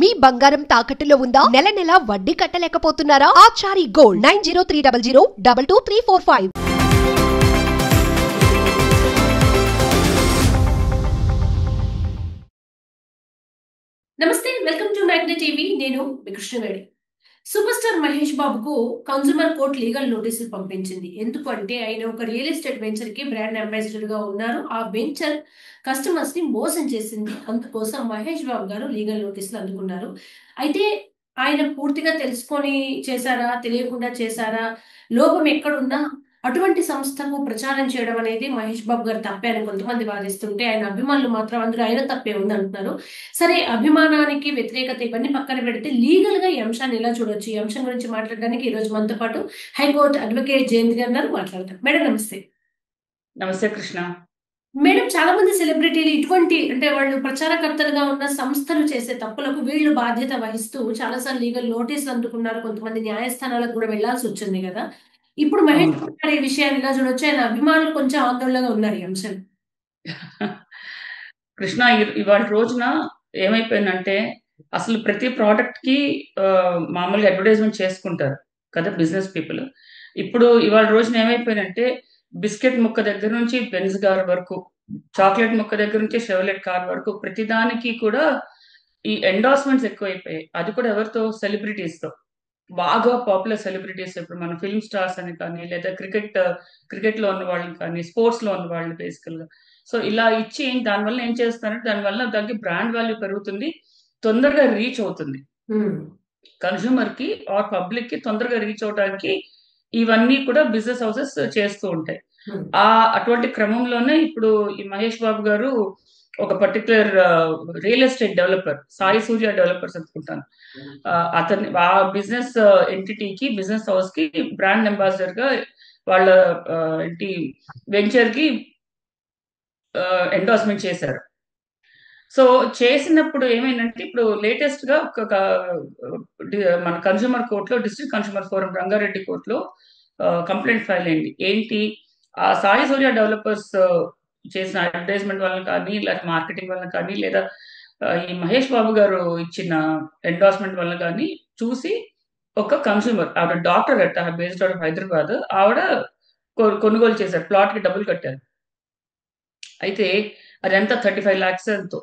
మీ బంగారం తాకట్టులో ఉందా? నెల నెల వడ్డీ కట్టలేకపోతున్నారా? ఆచారి గోల్డ్ 9030022345. నమస్తే, వెల్కమ్ టు మ్యాగ్నెట్ టీవీ. నేను మీ కృష్ణవేణి. సూపర్ స్టార్ మహేష్ బాబుకు కన్స్యూమర్ కోర్ట్ లీగల్ నోటీసులు పంపించింది. ఎందుకు అంటే ఆయన ఒక రియల్ ఎస్టేట్ వెంచర్ కి బ్రాండ్ అంబాసిడర్ గా ఉన్నారు. ఆ వెంచర్ కస్టమర్స్ ని మోసం చేసింది. అందుకోసం మహేష్ బాబు గారు లీగల్ నోటీసులు అందుకున్నారు. అయితే ఆయన పూర్తిగా తెలుసుకొని చేశారా, తెలియకుండా చేశారా, లోపం ఎక్కడున్నా అటువంటి సంస్థకు ప్రచారం చేయడం అనేది మహేష్ బాబు గారు తప్పే అని కొంతమంది వాదిస్తుంటే, ఆయన అభిమానులు మాత్రం అందులో ఆయన తప్పే ఉంది అంటున్నారు. సరే, అభిమానానికి వ్యతిరేకత ఇవన్నీ పక్కన పెడితే లీగల్ గా ఈ అంశాన్ని ఎలా చూడొచ్చు? ఈ అంశం గురించి మాట్లాడడానికి ఈ రోజు మనతో పాటు హైకోర్టు అడ్వకేట్ జయంత్ గారు ఉన్నారు. మాట్లాడతారు. మేడం నమస్తే. నమస్తే కృష్ణ. మేడం, చాలా మంది సెలబ్రిటీలు ఇటువంటి అంటే వాళ్ళు ప్రచారకర్తలుగా ఉన్న సంస్థలు చేసే తప్పులకు వీళ్ళు బాధ్యత వహిస్తూ చాలాసార్లు లీగల్ నోటీసులు అందుకున్నారు. కొంతమంది న్యాయస్థానాలకు కూడా వెళ్లాల్సి వచ్చింది కదా. ఇప్పుడు మహేష్ బాబు గారు ఈ విషయాన్ని ఎలా చూడొచ్చు? ఆయన అభిమానులు కొంచెం ఆందోళనగా ఉన్నారు ఈ అంశం. కృష్ణ, ఇవాళ రోజున ఏమైపోయిందంటే అసలు ప్రతి ప్రోడక్ట్ కి మామూలుగా అడ్వర్టైజ్మెంట్ చేసుకుంటారు కదా బిజినెస్ పీపుల్. ఇప్పుడు ఇవాళ రోజున ఏమైపోయిందంటే బిస్కెట్ ముక్క దగ్గర నుంచి బెంజ్ కార్ వరకు, చాక్లెట్ ముక్క దగ్గర నుంచి షెవర్లెట్ కార్ వరకు ప్రతిదానికి కూడా ఈ ఎండార్స్మెంట్స్ ఎక్కువైపోయాయి. అది కూడా ఎవరితో? సెలబ్రిటీస్ తో. బాగా పాపులర్ సెలబ్రిటీస్, ఇప్పుడు మన ఫిల్మ్ స్టార్స్ అని కానీ, లేదా క్రికెట్ లో ఉన్న వాళ్ళని కానీ, స్పోర్ట్స్ లో ఉన్న వాళ్ళని బేసికల్ గా. సో ఇలా ఇచ్చి దానివల్ల ఏం చేస్తారంటే దానివల్ల దానికి బ్రాండ్ వాల్యూ పెరుగుతుంది, తొందరగా రీచ్ అవుతుంది కన్స్యూమర్ కి ఆర్ పబ్లిక్ కి. తొందరగా రీచ్ అవడానికి ఇవన్నీ కూడా బిజినెస్ హౌసెస్ చేస్తూ ఉంటాయి. అటువంటి క్రమంలోనే ఇప్పుడు ఈ మహేష్ బాబు గారు ఒక particular real estate developer, Sai Surya developers అనుకుంటాను, అతని ఆ బిజినెస్ ఎంటిటీకి, బిజినెస్ హౌస్ కి బ్రాండ్ అంబాసిడర్ గా వాళ్ళ ఏంటి వెంచర్ కి ఎండార్స్మెంట్ చేశారు. సో చేసినప్పుడు ఏమైందంటే ఇప్పుడు లేటెస్ట్ గా మన కన్స్యూమర్ కోర్టులో, డిస్ట్రిక్ట్ కన్స్యూమర్ ఫోరం రంగారెడ్డి కోర్టులో కంప్లైంట్ ఫైల్ అయింది. ఏంటి? ఆ సాయి సూర్య డెవలపర్స్ చేసిన అడ్వర్టైజ్మెంట్ వల్ల కానీ, లేదా మార్కెటింగ్ వల్ల కానీ, లేదా ఈ మహేష్ బాబు గారు ఇచ్చిన ఎండార్స్మెంట్ వల్ల కానీ చూసి ఒక కన్స్యూమర్, ఆవిడ డాక్టర్ అట, బేస్డ్ అవుట్ ఆఫ్ హైదరాబాద్, ఆవిడ కొనుగోలు చేశారు, ప్లాట్ కి డబ్బులు కట్టారు. అయితే అదంతా 35 lakhs ఎంతో.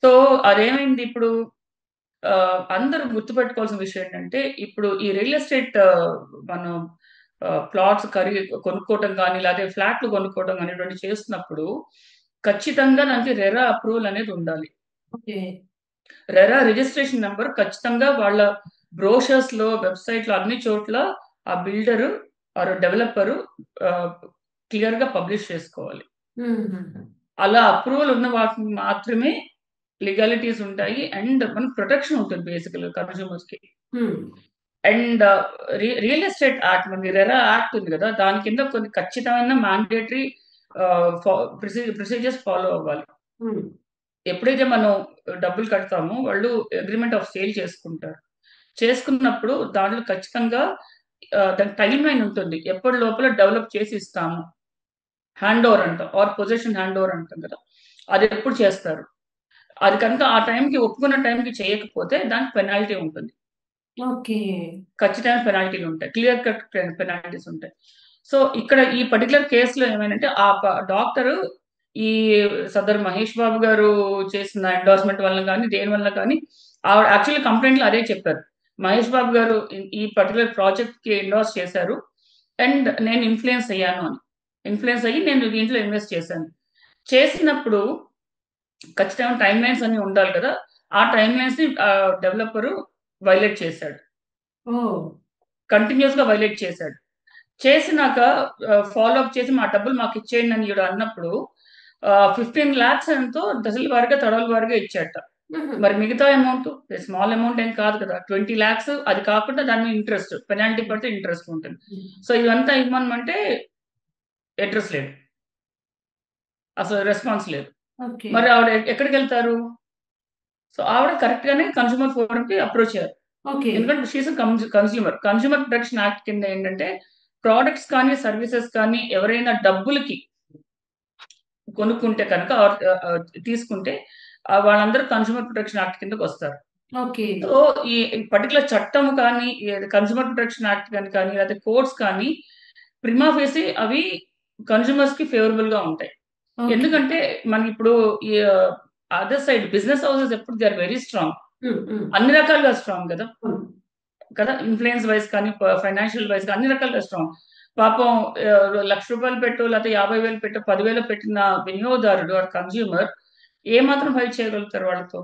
సో అదేమైంది? ఇప్పుడు అందరూ గుర్తుపెట్టుకోవాల్సిన విషయం ఏంటంటే, ఇప్పుడు ఈ రియల్ ఎస్టేట్ మనం ప్లాట్స్ కొనుక్కోవటం కానీ, లేదా ఫ్లాట్లు కొనుక్కోవటం కానీ ఇటువంటి చేస్తున్నప్పుడు ఖచ్చితంగా దానికి రెరా అప్రూవల్ అనేది ఉండాలి. రెరా రిజిస్ట్రేషన్ నెంబర్ ఖచ్చితంగా వాళ్ళ బ్రోషర్స్ లో, వెబ్సైట్ లో, అన్ని చోట్ల ఆ బిల్డరు ఆర్ డెవలపరు క్లియర్ గా పబ్లిష్ చేసుకోవాలి. అలా అప్రూవల్ ఉన్న వాటిని మాత్రమే లీగాలిటీస్ ఉంటాయి అండ్ మనకు ప్రొటెక్షన్ ఉంటుంది బేసికల్ కన్స్యూమర్స్ కి. అండ్ రియల్ ఎస్టేట్ యాక్ట్, మనకి రెరా యాక్ట్ ఉంది కదా, దాని కింద కొన్ని ఖచ్చితమైన మ్యాండేటరీ ప్రొసీజర్స్ ఫాలో అవ్వాలి. ఎప్పుడైతే మనం డబ్బులు కడతామో వాళ్ళు అగ్రిమెంట్ ఆఫ్ సేల్ చేసుకుంటారు. చేసుకున్నప్పుడు దాంట్లో ఖచ్చితంగా దాని టైం లైన్ ఉంటుంది, ఎప్పటి లోపల డెవలప్ చేసి ఇస్తాము, హ్యాండ్ ఓవర్ అంటాం, ఆర్ పొజిషన్ హ్యాండ్ ఓవర్ అంటాం కదా, అది ఎప్పుడు చేస్తారు. అది కనుక ఆ టైంకి, ఒప్పుకున్న టైంకి చేయకపోతే దానికి పెనాల్టీ ఉంటుంది. ఖచ్చితంగా పెనాల్టీలు ఉంటాయి, క్లియర్ కట్ పెనాల్టీస్ ఉంటాయి. సో ఇక్కడ ఈ పర్టికులర్ కేసులో ఏమైందంటే ఆ డాక్టర్ ఈ సదర్ మహేష్ బాబు గారు చేసిన ఎండార్స్మెంట్ వల్ల కానీ, దేని వల్ల కానీ, యాక్చువల్లీ కంప్లైంట్ లో అదే చెప్పారు, మహేష్ బాబు గారు ఈ పర్టికులర్ ప్రాజెక్ట్ కి ఎండార్స్ చేశారు అండ్ నేను ఇన్ఫ్లుయెన్స్ అయ్యాను అని. ఇన్ఫ్లుయెన్స్ అయ్యి నేను దీంట్లో ఇన్వెస్ట్ చేశాను. చేసినప్పుడు ఖచ్చితంగా టైం లైన్స్ అన్ని ఉండాలి కదా, ఆ టైం లైన్స్ ని డెవలపర్ వైలేట్ చేశాడు, కంటిన్యూస్ గా వైలేట్ చేశాడు. చేసినాక ఫాలో అప్ చేసి మా డబ్బులు మాకు ఇచ్చేయండి అని ఈవిడ అన్నప్పుడు 15 lakhs ఎంతో దశల వారిగా, తడవల వారిగా ఇచ్చాట. మరి మిగతా అమౌంట్ స్మాల్ అమౌంట్ ఏం కాదు కదా, 20 lakhs. అది కాకుండా దాని మీద ఇంట్రెస్ట్, పెనాల్టీ పడితే ఇంట్రెస్ట్ ఉంటుంది. సో ఇదంతా ఇవ్వమంటే అడ్రస్ లేదు, అసలు రెస్పాన్స్ లేదు. మరి ఆవిడ ఎక్కడికి వెళ్తారు? సో ఆవిడ కరెక్ట్ గానే కన్స్యూమర్ ఫోరం కి అప్రోచ్ అయ్యారు. ఎందుకంటే షీస్ కన్స్యూమర్ ప్రొటెక్షన్ యాక్ట్ కింద ఏంటంటే ప్రోడక్ట్స్ కానీ, సర్వీసెస్ కానీ ఎవరైనా డబ్బులకి కొనుక్కుంటే కనుక తీసుకుంటే వాళ్ళందరూ కన్స్యూమర్ ప్రొటెక్షన్ యాక్ట్ కిందకి వస్తారు. ఓకే. సో ఈ పర్టికులర్ చట్టం కానీ కన్స్యూమర్ ప్రొటెక్షన్ యాక్ట్ కానీ లేకపోతే కోర్ట్స్ కానీ ప్రిమా ఫేసి అవి కన్స్యూమర్స్ కి ఫేవరబుల్ గా ఉంటాయి. ఓకే. ఎందుకంటే మనకి ఇప్పుడు ఈ అదర్ సైడ్ బిజినెస్ హౌసెస్ ఎప్పుడు దే ఆర్ వెరీ స్ట్రాంగ్, అన్ని రకాలుగా స్ట్రాంగ్ కదా కదా ఇన్ఫ్లుయెన్స్ వైజ్ కానీ ఫైనాన్షియల్ వైజ్ అన్ని రకాలుగా స్ట్రాంగ్. పాపం ₹1,00,000 పెట్టు లేకపోతే 50,000 పెట్టు 10,000 పెట్టిన వినియోగదారుడు ఆర్ కన్స్యూమర్ ఏ మాత్రం ఫైట్ చేయగలుగుతారు వాళ్ళతో?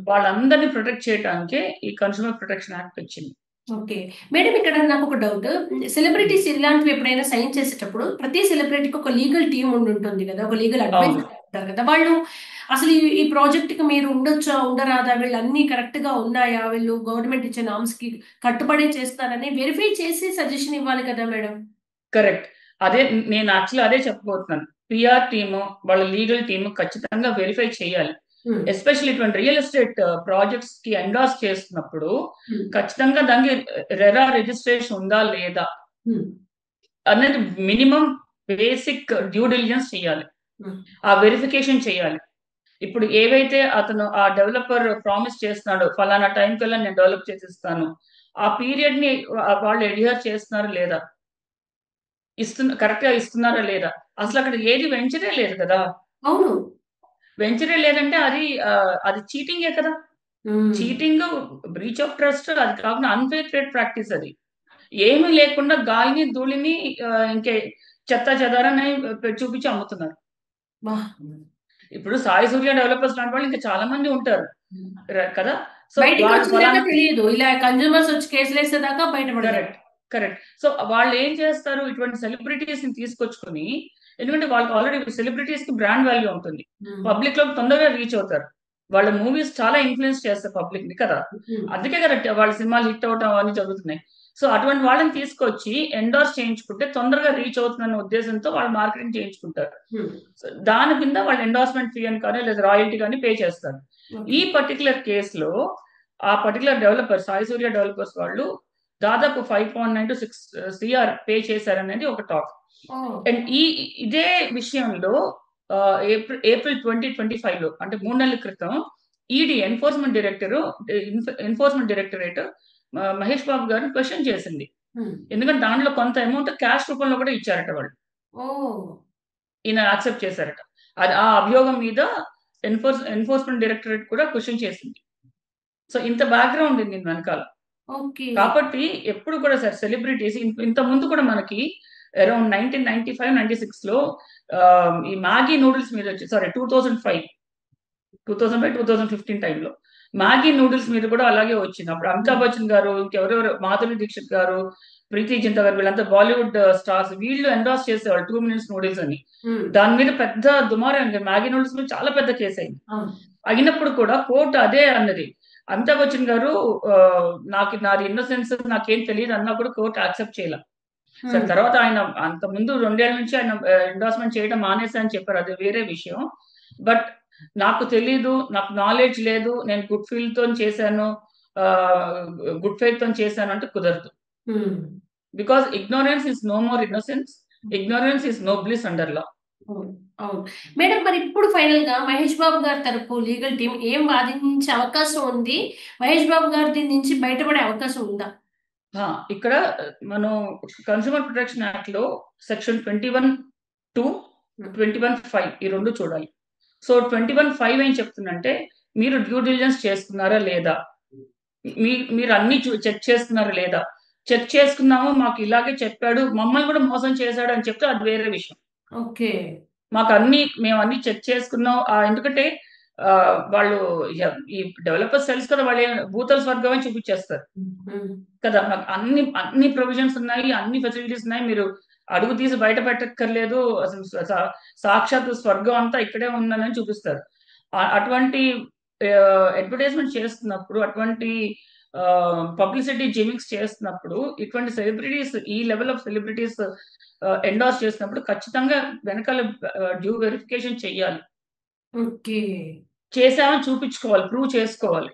వాళ్ళందరినీ ప్రొటెక్ట్ చేయడానికే ఈ కన్స్యూమర్ ప్రొటెక్షన్ యాక్ట్ వచ్చింది. ఓకే మేడం, ఇక్కడ నాకు ఒక డౌట్. సెలబ్రిటీస్ ఇలాంటివి ఎప్పుడైనా సైన్ చేసేటప్పుడు ప్రతి సెలబ్రిటీకి ఒక లీగల్ టీమ్ ఉంటుంది కదా, ఒక లీగల్ అడ్వైజర్ ఉంటారు కదా, వాళ్ళు అసలు ఈ ప్రాజెక్ట్ కి మీరు ఉండొచ్చా ఉండరాదా, వీళ్ళు అన్ని కరెక్ట్ గా ఉన్నాయా, వీళ్ళు గవర్నమెంట్ ఇచ్చే నామ్స్ కి కట్టుబడి చేస్తారని వెరిఫై చేసి సజెషన్ ఇవ్వాలి కదా మేడం? కరెక్ట్. అదే నేను యాక్చువల్లీ అదే చెప్పబోతున్నాను. పిఆర్ టీము వాళ్ళ లీగల్ టీము ఖచ్చితంగా వెరిఫై చేయాలి. ఎస్పెషల్లీ ఇటువంటి రియల్ ఎస్టేట్ ప్రాజెక్ట్స్ కి ఎండార్స్ చేస్తున్నప్పుడు ఖచ్చితంగా దానికి రెరా రిజిస్ట్రేషన్ ఉందా లేదా అనేది మినిమం బేసిక్ డ్యూ డిలిజెన్స్ చేయాలి, ఆ వెరిఫికేషన్ చేయాలి. ఇప్పుడు ఏవైతే అతను ఆ డెవలపర్ ప్రామిస్ చేస్తున్నాడో ఫలానా టైం కల్లా నేను డెవలప్ చేసిస్తాను, ఆ పీరియడ్ ని వాళ్ళు ఎడిహర్ చేస్తున్నారా లేదా, కరెక్ట్ గా ఇస్తున్నారా లేదా, అసలు అక్కడ ఏది వెంచరే లేదు కదా. అవును, వెంచరే లేదంటే అది చీటింగే కదా. చీటింగ్, బ్రీచ్ ఆఫ్ ట్రస్ట్, అది కాకుండా అన్ఫెయిర్ ట్రేడ్ ప్రాక్టీస్. అది ఏమీ లేకుండా గాలిని ధూళిని ఇంకే చెత్త చెదారని చూపించి అమ్ముతున్నారు. ఇప్పుడు సాయి సూర్య డెవలపర్స్ లాంటి వాళ్ళు ఇంకా చాలా మంది ఉంటారు కదా. సో తెలియదు, ఇలా కన్స్యూమర్స్ వచ్చి కేసులు వేసేదాకా బయటపడతారు. కరెక్ట్. సో వాళ్ళు ఏం చేస్తారు, ఇటువంటి సెలబ్రిటీస్ ని తీసుకొచ్చుకుని, ఎందుకంటే వాళ్ళకి ఆల్రెడీ సెలబ్రిటీస్ కి బ్రాండ్ వాల్యూ ఉంటుంది, పబ్లిక్ లో తొందరగా రీచ్ అవుతారు, వాళ్ళ మూవీస్ చాలా ఇన్ఫ్లుయెన్స్ చేస్తారు పబ్లిక్ ని కదా, అందుకే కదా వాళ్ళ సినిమాలు హిట్ అవటం అవన్నీ జరుగుతున్నాయి. సో అటువంటి వాళ్ళని తీసుకొచ్చి ఎండోర్స్ చేయించుకుంటే తొందరగా రీచ్ అవుతుందన్న ఉద్దేశంతో వాళ్ళు మార్కెటింగ్ చేయించుకుంటారు. సో దాని కింద వాళ్ళు ఎండార్స్మెంట్ ఫీ అని కానీ లేదా రాయల్టీ కానీ పే చేస్తారు. ఈ పర్టికులర్ కేసులో ఆ particular developer Sai Surya developers వాళ్ళు దాదాపు 5.9 to 6 CR పే చేశారనేది ఒక టాక్. అండ్ ఇదే విషయంలో ఏప్రిల్ 2025 లో, అంటే 3 నెలల క్రితం, ED enforcement directorate Mahesh Babu గారిని క్వశ్చన్ చేసింది. ఎందుకంటే దాంట్లో కొంత అమౌంట్ క్యాష్ రూపంలో కూడా ఇచ్చారట వాళ్ళు, ఈయన యాక్సెప్ట్ చేశారట. అది ఆ అభియోగం మీద ఎన్ఫోర్స్మెంట్ డైరెక్టరేట్ కూడా క్వశ్చన్ చేసింది. సో ఇంత బ్యాక్గ్రౌండ్ ఉంది వెనకాల. కాబట్టి ఎప్పుడు కూడా సార్ సెలబ్రిటీస్ ఇంత ముందు కూడా మనకి అరౌండ్ 1995-96 లో ఈ మ్యాగీ నూడిల్స్ మీద వచ్చి 2005-2015 టైంలో మ్యాగీ నూడిల్స్ మీద కూడా అలాగే వచ్చింది. అప్పుడు అమితాబ్ బచ్చన్ గారు, ఇంకెవరెవరు, మాధురి దీక్షిత్ గారు, ప్రీతి జింతా గారు, వీళ్ళంతా బాలీవుడ్ స్టార్స్, వీళ్ళు ఎండార్స్ చేసేవాళ్ళు 2 minutes నూడిల్స్ అని. దాని మీద పెద్ద దుమారం, మ్యాగీ నూడిల్స్ మీద చాలా పెద్ద కేసు అయింది. అయినప్పుడు కూడా కోర్టు అదే అన్నది, అమితాబ్ బచ్చన్ గారు నాది ఇన్నోసెన్స్, నాకేం తెలియదు అన్నా కూడా కోర్టు యాక్సెప్ట్ చేయాల. సరే తర్వాత ఆయన అంత ముందు 2 ఏళ్ల నుంచి ఆయన ఎండార్స్మెంట్ చేయడం మానేసా అని చెప్పారు, అది వేరే విషయం. బట్ నాకు తెలీదు, నాకు నాలెడ్జ్ లేదు, నేను గుడ్ ఫీల్ తో చేశాను, గుడ్ ఫెయిత్ తో చేశాను అంటే కుదరదు. Because ignorance is no more innocence, ignorance is no bliss under law. అవును మేడం, మరి ఇప్పుడు ఫైనల్ గా మహేష్ బాబు గారి తరపు లీగల్ టీం ఏం వాదించే అవకాశం ఉంది? మహేష్ బాబు గారి దీని నుంచి బయటపడే అవకాశం ఉందా? ఇక్కడ మనం కన్స్యూమర్ ప్రొటెక్షన్ యాక్ట్ లో సెక్షన్ 21(2), 21(5) ఈ రెండు చూడాలి. సో 21(5) ఏం చెప్తుందంటే, మీరు డ్యూ డిలిజెన్స్ చేస్తున్నారా లేదా, మీరు అన్ని చెక్ చేస్తున్నారా లేదా, చెక్ చేసుకున్నాము, మాకు ఇలాగే చెప్పాడు, మమ్మల్ని కూడా మోసం చేశాడు అని చెప్తే అది వేరే విషయం. ఓకే, మేము అన్ని చెక్ చేసుకున్నాం. ఎందుకంటే వాళ్ళు ఈ డెవలపర్స్ తెలుసు కదా, వాళ్ళు భూతల స్వర్గం అని చూపించేస్తారు కదా, మాకు అన్ని ప్రొవిజన్స్ ఉన్నాయి, అన్ని ఫెసిలిటీస్ ఉన్నాయి, మీరు అడుగు తీసి బయట పెట్టక్కర్లేదు, అసలు సాక్షాత్ స్వర్గం అంతా ఇక్కడే ఉందని చూపిస్తారు. అటువంటి అడ్వర్టైజ్మెంట్ చేస్తున్నప్పుడు, అటువంటి పబ్లిసిటీ జిమిక్స్ చేస్తున్నప్పుడు, ఇటువంటి సెలబ్రిటీస్, ఈ లెవెల్ ఆఫ్ సెలబ్రిటీస్ ఎండార్స్ చేసినప్పుడు ఖచ్చితంగా వెనకాల డ్యూ వెరిఫికేషన్ చెయ్యాలి. చేసామని చూపించుకోవాలి, ప్రూవ్ చేసుకోవాలి.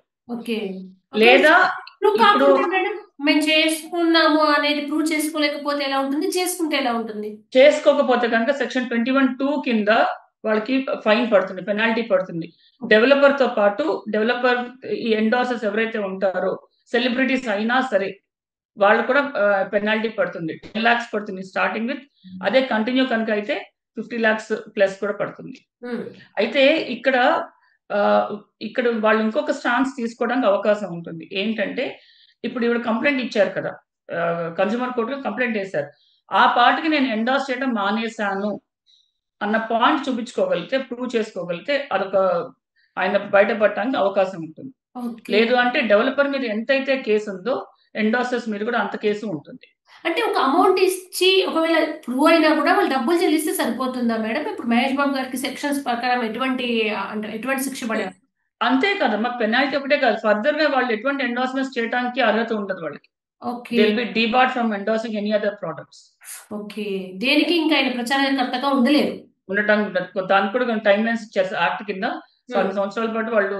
లేదా ఇప్పుడు మేము చేసుకున్నాము అనేది ప్రూవ్ చేసుకోలేకపోతే ఎలా ఉంటుంది, చేసుకుంటే ఎలా ఉంటుంది? చేసుకోకపోతే కనుక సెక్షన్ 21(2) కింద వాళ్ళకి ఫైన్ పడుతుంది, పెనాల్టీ పడుతుంది. డెవలపర్ తో పాటు డెవలపర్ ఈ ఎండార్సర్స్ ఎవరైతే ఉంటారో సెలబ్రిటీస్ అయినా సరే వాళ్ళు కూడా పెనాల్టీ పడుతుంది. 10 lakhs పడుతుంది స్టార్టింగ్ విత్. అదే కంటిన్యూ కనుక అయితే 50 lakhs ప్లస్ కూడా పడుతుంది. అయితే ఇక్కడ ఇక్కడ వాళ్ళు ఇంకొక స్టాన్స్ తీసుకోవడానికి అవకాశం ఉంటుంది. ఏంటంటే ఇప్పుడు ఇవిడ కంప్లైంట్ ఇచ్చారు కదా, కన్స్యూమర్ కోర్టులో కంప్లైంట్ వేశారు. ఆ పార్టీకి నేను ఎండార్స్ చేయడం మానేశాను అన్న పాయింట్ చూపించుకోగలిగితే, ప్రూవ్ చేసుకోగలిగితే అదొక ఆయన బయటపడటానికి అవకాశం ఉంటుంది. లేదు అంటే డెవలపర్ మీద ఎంతైతే కేసు ఉందో ఎండార్సర్స్ మీద కూడా అంత కేసు ఉంటుంది. అంటే ఒక అమౌంట్ ఇచ్చి ఒకవేళ ప్రూవ్ అయినా కూడా వాళ్ళు డబ్బులు చెల్లిస్తే సరిపోతుందా మేడం? ఇప్పుడు మహేష్ బాబు గారికి సెక్షన్స్ ప్రకారం ఎటువంటి అంటే ఎటువంటి శిక్ష పడే? అంతే కదమ్మా, పెనాల్టీ ఒకటే కాదు, ఫర్దర్ గా వాళ్ళు ఎటువంటి ఎండార్స్మెంట్స్ చేయడానికి అర్హత ఉండదు వాళ్ళకి. Okay, they will be debarred from endorsing any other products. Okay, దేనికి ఇంకా ఆయన ప్రచారకర్తగా ఉండలేరు. ఉండటానికి ఉండదు. దానికి కూడా టైం లైన్స్ ఇచ్చారు యాక్ట్ కింద. 10 సంవత్సరాల పాటు వాళ్ళు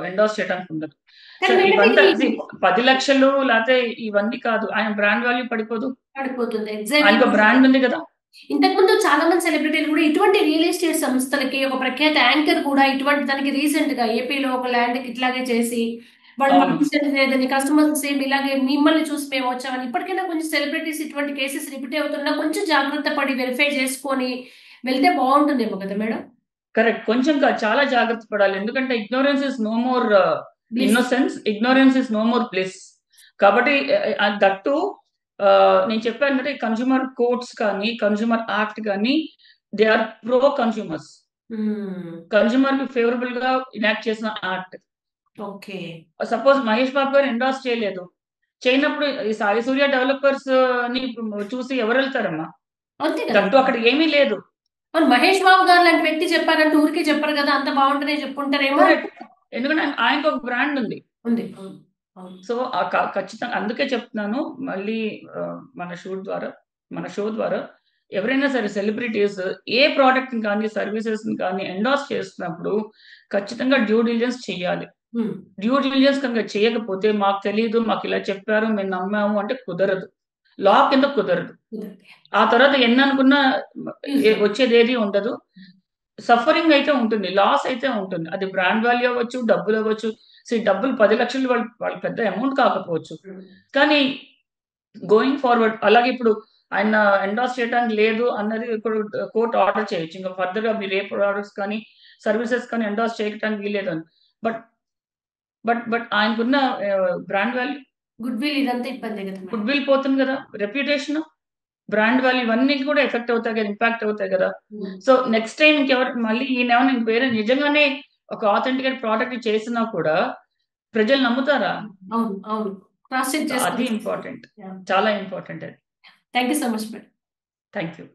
ఎండార్స్ చేయడానికి ఉండదు. సో ఇవంతా 10 లక్షలు లేకపోతే ఇవన్నీ కాదు, ఆయన బ్రాండ్ వాల్యూ పడిపోతుంది. ఆయనకు బ్రాండ్ ఉంది కదా. ఇంతకు ముందు చాలా మంది సెలబ్రిటీలు కూడా ఇటువంటి రియల్ ఎస్టేట్ సంస్థలకి ఒక ప్రఖ్యాత యాంకర్ కూడా ఇటువంటి దానికి రీసెంట్ గా ఏపీలో ఒక ల్యాండ్ కి ఇట్లాగే చేసి వాళ్ళు కస్టమర్స్ సేమ్ ఇలాగే మిమ్మల్ని చూసి మేము వచ్చామని. ఇప్పటికైనా కొంచెం సెలబ్రిటీస్ ఇటువంటి కేసెస్ రిపీట్ అవుతున్నా కొంచెం జాగ్రత్త పడి వెరిఫై చేసుకొని వెళ్తే బాగుంటుందేమో కదా మేడం? కరెక్ట్, కొంచెం చాలా జాగ్రత్త పడాలి. ఎందుకంటే ignorance is no more innocence, ignorance is no more bliss. కాబట్టి దట్టు నేను చెప్పాను కదా, కన్స్యూమర్ కోర్ట్స్ కానీ కన్స్యూమర్ యాక్ట్ కానీ they are pro consumers. Consumer కి ఫేవరబుల్ గా ఇనాక్ట్ చేసిన act. Okay, suppose Mahesh Babu గారు ఎండార్స్ చేయలేదు, చేయనప్పుడు ఈ సాయి సూర్య డెవలపర్స్ ని చూసి ఎవరు వెళ్తారమ్మా? దట్టు అక్కడ ఏమీ లేదు. మహేష్ బాబు గారు లాంటి వ్యక్తి చెప్పారంటే ఊరికే చెప్పారు కదా, అంత బాగుంటుందే చెప్పుకుంటారేమో. ఎందుకంటే ఆయనకు ఒక బ్రాండ్ ఉంది. సో ఖచ్చితంగా అందుకే చెప్తున్నాను మళ్ళీ, మన షో ద్వారా ఎవరైనా సరే సెలబ్రిటీస్ ఏ ప్రోడక్ట్ కానీ సర్వీసెస్ కానీ ఎండార్స్ చేస్తున్నప్పుడు ఖచ్చితంగా డ్యూ డిలిజెన్స్ చెయ్యాలి. డ్యూ డిలిజెన్స్ కనుక చేయకపోతే మాకు తెలియదు, మాకు ఇలా చెప్పారు, మేము నమ్మాము అంటే కుదరదు, లా కింద కుదరదు. ఆ తర్వాత ఎన్ని అనుకున్నా వచ్చేది ఏది ఉండదు. సఫరింగ్ అయితే ఉంటుంది, లాస్ అయితే ఉంటుంది. అది బ్రాండ్ వాల్యూ అవ్వచ్చు, డబ్బులు అవ్వచ్చు. డబ్బులు 10 లక్షలు వాళ్ళు పెద్ద అమౌంట్ కాకపోవచ్చు, కానీ గోయింగ్ ఫార్వర్డ్ అలాగే ఇప్పుడు ఆయన ఎండార్స్ చేయడానికి లేదు అన్నది ఇప్పుడు కోర్టు ఆర్డర్ చేయొచ్చు. ఇంకా ఫర్దర్ గా మీరు ఏ ప్రొడక్ట్స్ కానీ సర్వీసెస్ కానీ ఎండార్స్ చేయడానికి వీలేదు అని. బట్ ఆయనకున్న బ్రాండ్ వాల్యూ, గుడ్ విల్, ఇదంతా ఇబ్బంది కదా. గుడ్ విల్ పోతుంది కదా, రెప్యుటేషన్, బ్రాండ్ వాల్యూ ఇవన్నీ కూడా ఎఫెక్ట్ అవుతాయి కదా, ఇంపాక్ట్ అవుతాయి కదా. సో నెక్స్ట్ టైం ఇంకెవరు మళ్ళీ ఈయన వేరే నిజంగానే ఒక ఆథెంటికేట్ ప్రోడక్ట్ చేసినా కూడా ప్రజలు నమ్ముతారా? అది ఇంపార్టెంట్, చాలా ఇంపార్టెంట్ అది. Thank you so much madam. Thank you.